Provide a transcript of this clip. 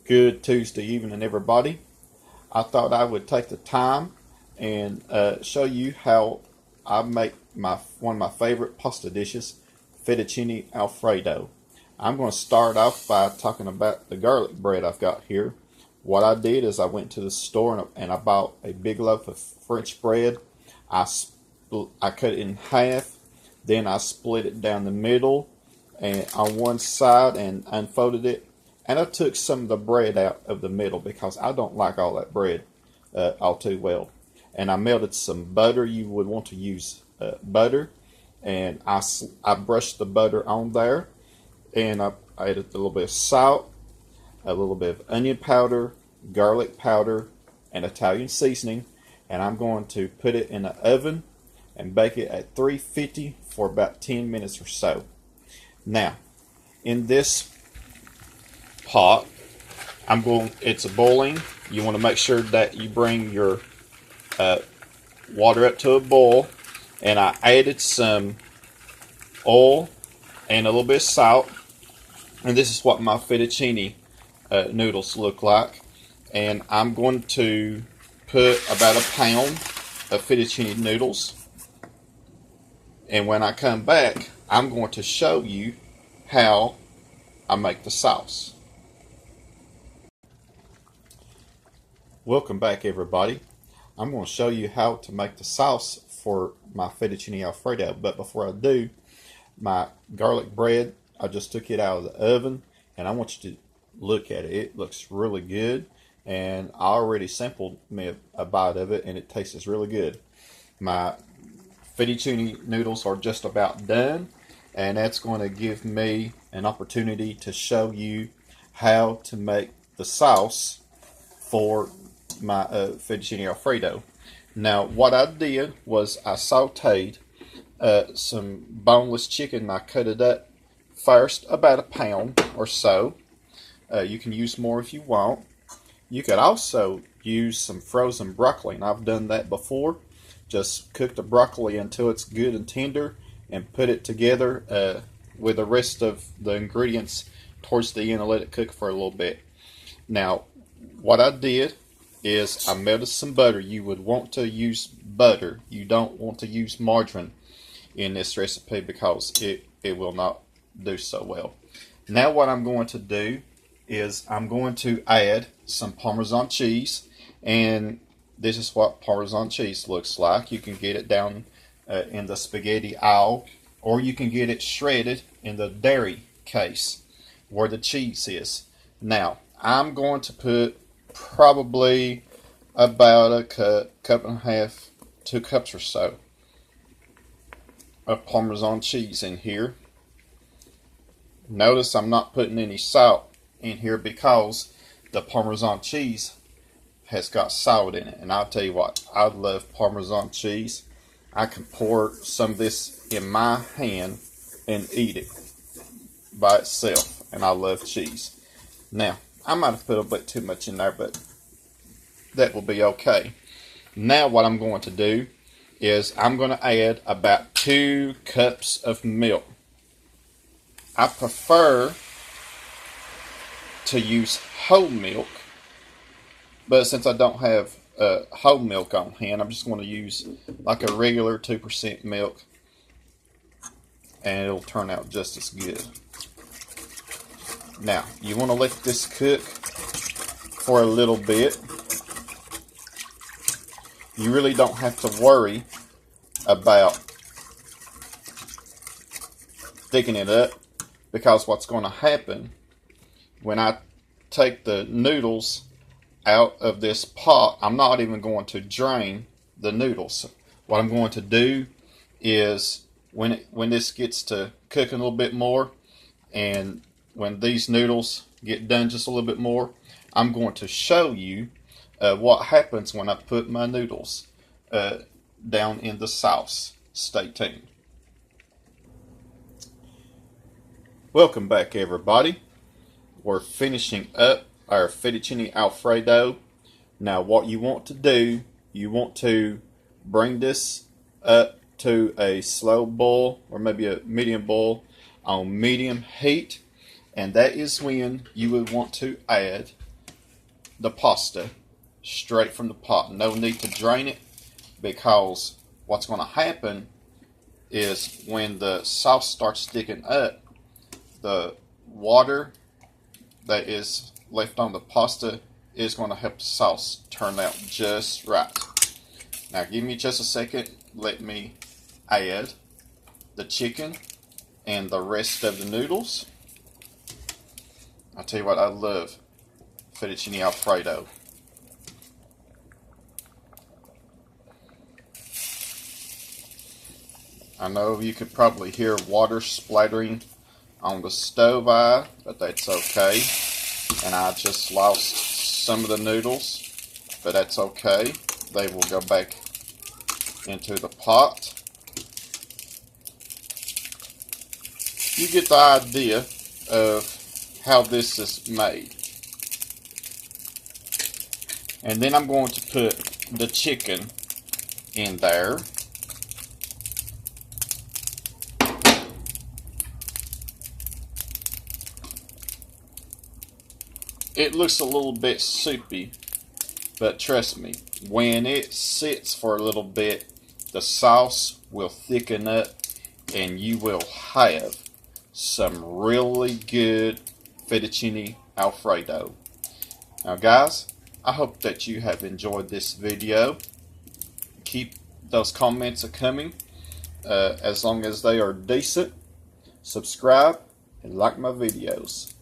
Good Tuesday evening, everybody. I thought I would take the time and show you how I make one of my favorite pasta dishes, Fettuccine Alfredo. I'm going to start off by talking about the garlic bread I've got here. What I did is I went to the store and I bought a big loaf of French bread. I cut it in half, then I split it down the middle and on one side and unfolded it. And I took some of the bread out of the middle because I don't like all that bread all too well. And I melted some butter. You would want to use butter. And I brushed the butter on there. And I added a little bit of salt, a little bit of onion powder, garlic powder, and Italian seasoning. And I'm going to put it in the oven and bake it at 350 for about 10 minutes or so. Now, in this pot, it's boiling. You want to make sure that you bring your water up to a boil. And I added some oil and a little bit of salt. And this is what my fettuccine noodles look like. And I'm going to put about a pound of fettuccine noodles. And when I come back, I'm going to show you how I make the sauce. Welcome back, everybody. I'm going to show you how to make the sauce for my fettuccine alfredo. But before I do, my garlic bread, I just took it out of the oven and I want you to look at it. It looks really good, and I already sampled me a bite of it and it tastes really good. My fettuccine noodles are just about done, and that's going to give me an opportunity to show you how to make the sauce for my fettuccine alfredo. Now, what I did was I sauteed some boneless chicken. I cut it up first, about a pound or so. You can use more if you want. You could also use some frozen broccoli, and I've done that before. Just cook the broccoli until it's good and tender and put it together with the rest of the ingredients towards the end and let it cook for a little bit. Now, what I did is I melted some butter. You would want to use butter. You don't want to use margarine in this recipe because it will not do so well. Now what I'm going to do is I'm going to add some Parmesan cheese, and this is what Parmesan cheese looks like. You can get it down in the spaghetti aisle, or you can get it shredded in the dairy case where the cheese is. Now I'm going to put probably about a cup and a half, 2 cups or so of Parmesan cheese in here. Notice I'm not putting any salt in here because the Parmesan cheese has got salt in it. And I'll tell you what, I love Parmesan cheese. I can pour some of this in my hand and eat it by itself. And I love cheese. Now, I might have put a bit too much in there, but that will be okay. Now what I'm going to do is I'm going to add about 2 cups of milk. I prefer to use whole milk, but since I don't have whole milk on hand, I'm just going to use like a regular 2% milk, and it'll turn out just as good. Now, you want to let this cook for a little bit. You really don't have to worry about thickening it up, because what's going to happen when I take the noodles out of this pot, I'm not even going to drain the noodles. What I'm going to do is when this gets to cooking a little bit more, and when these noodles get done just a little bit more, I'm going to show you what happens when I put my noodles down in the sauce. Stay tuned. Welcome back, everybody. We're finishing up our fettuccine alfredo. Now what you want to do, you want to bring this up to a slow boil or maybe a medium boil on medium heat, and that is when you would want to add the pasta straight from the pot. No need to drain it, because what's going to happen is when the sauce starts sticking up, the water that is left on the pasta is going to help the sauce turn out just right. Now give me just a second. Let me add the chicken and the rest of the noodles. I'll tell you what, I love fettuccine Alfredo. I know you could probably hear water splattering on the stove eye, but that's okay. And I just lost some of the noodles, but that's okay. They will go back into the pot. You get the idea of how this is made. And then I'm going to put the chicken in there. It looks a little bit soupy, but trust me, when it sits for a little bit, the sauce will thicken up and you will have some really good fettuccine Alfredo. Now guys, I hope that you have enjoyed this video. Keep those comments coming, as long as they are decent. Subscribe and like my videos.